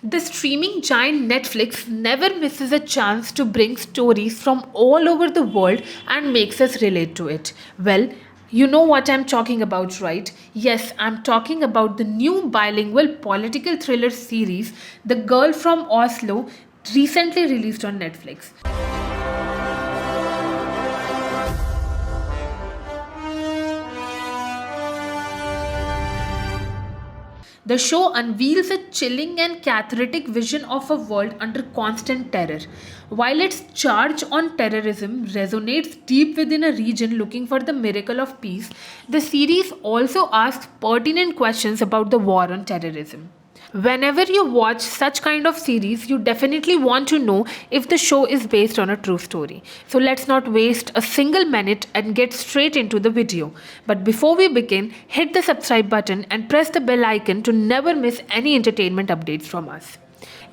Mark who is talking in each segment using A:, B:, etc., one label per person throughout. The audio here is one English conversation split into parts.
A: The streaming giant Netflix never misses a chance to bring stories from all over the world and makes us relate to it. Well, you know what I'm talking about, right? Yes, I'm talking about the new bilingual political thriller series, The Girl from Oslo, recently released on Netflix. The show unveils a chilling and cathartic vision of a world under constant terror. While its charge on terrorism resonates deep within a region looking for the miracle of peace, the series also asks pertinent questions about the war on terrorism. Whenever you watch such kind of series, you definitely want to know if the show is based on a true story. So let's not waste a single minute and get straight into the video. But before we begin, hit the subscribe button and press the bell icon to never miss any entertainment updates from us.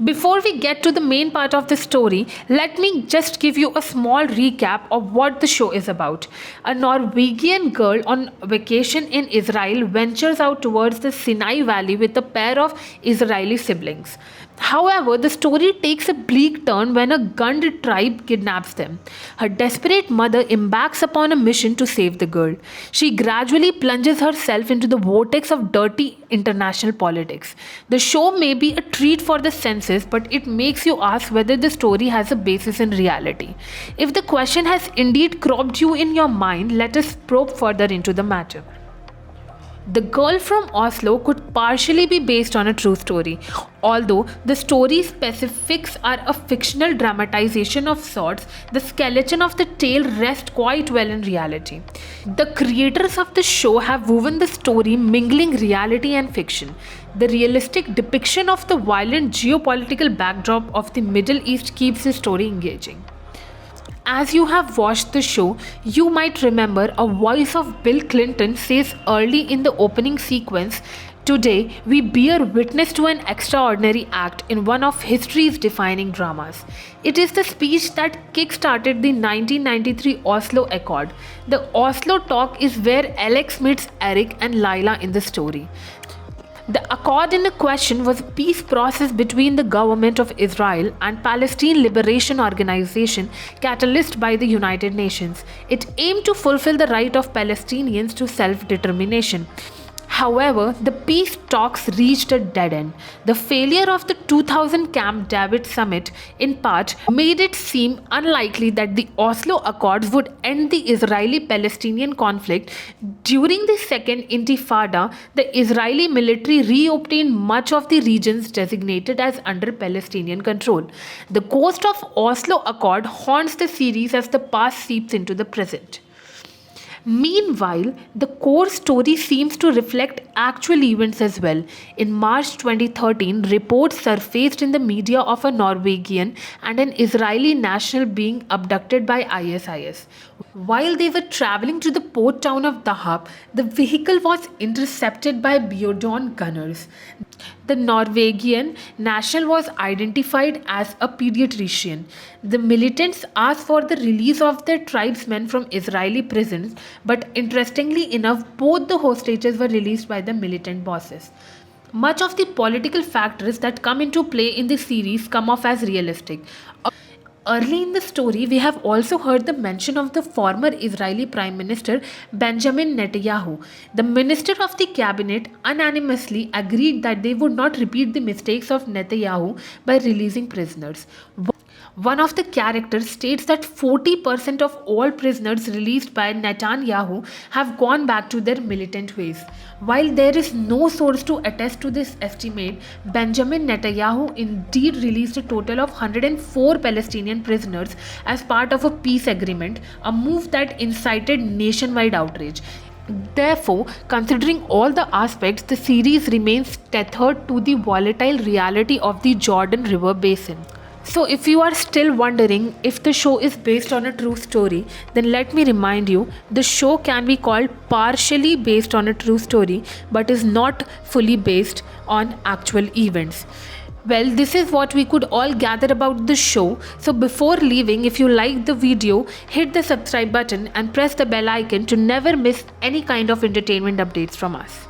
A: Before we get to the main part of the story, let me just give you a small recap of what the show is about. A Norwegian girl on vacation in Israel ventures out towards the Sinai Valley with a pair of Israeli siblings. However, the story takes a bleak turn when a Gund tribe kidnaps them. Her desperate mother embarks upon a mission to save the girl. She gradually plunges herself into the vortex of dirty international politics. The show may be a treat for the senses, but it makes you ask whether the story has a basis in reality. If the question has indeed cropped you in your mind, let us probe further into the matter. The Girl from Oslo could partially be based on a true story, although the story's specifics are a fictional dramatization of sorts. The skeleton of the tale rests quite well in reality. The creators of the show have woven the story mingling reality and fiction. The realistic depiction of the violent geopolitical backdrop of the Middle East keeps the story engaging. As you have watched the show, you might remember a voice of Bill Clinton says early in the opening sequence, "Today we bear witness to an extraordinary act in one of history's defining dramas." It is the speech that kick-started the 1993 Oslo Accord. The Oslo talk is where Alex meets Eric and Lila in the story. The accord in question was a peace process between the government of Israel and Palestine Liberation Organization catalyzed by the United Nations. It aimed to fulfill the right of Palestinians to self-determination. However, the peace talks reached a dead end. The failure of the 2000 Camp David summit, in part, made it seem unlikely that the Oslo Accords would end the Israeli-Palestinian conflict. During the Second Intifada, the Israeli military reobtained much of the regions designated as under Palestinian control. The ghost of Oslo Accord haunts the series as the past seeps into the present. Meanwhile, the core story seems to reflect actual events as well. In March 2013, reports surfaced in the media of a Norwegian and an Israeli national being abducted by ISIS. While they were traveling to the port town of Dahab, the vehicle was intercepted by Bjorn gunners. The Norwegian national was identified as a pediatrician. The militants asked for the release of their tribesmen from Israeli prisons, but interestingly enough, both the hostages were released by the militant bosses. Much of the political factors that come into play in the series come off as realistic. Early in the story, we have also heard the mention of the former Israeli Prime Minister Benjamin Netanyahu. The Minister of the Cabinet unanimously agreed that they would not repeat the mistakes of Netanyahu by releasing prisoners. One of the characters states that 40% of all prisoners released by Netanyahu have gone back to their militant ways. While there is no source to attest to this estimate, Benjamin Netanyahu indeed released a total of 104 Palestinian prisoners as part of a peace agreement, a move that incited nationwide outrage. Therefore, considering all the aspects, the series remains tethered to the volatile reality of the Jordan River basin. So if you are still wondering if the show is based on a true story, then let me remind you, the show can be called partially based on a true story, but is not fully based on actual events. Well, this is what we could all gather about the show. So before leaving, if you liked the video, hit the subscribe button and press the bell icon to never miss any kind of entertainment updates from us.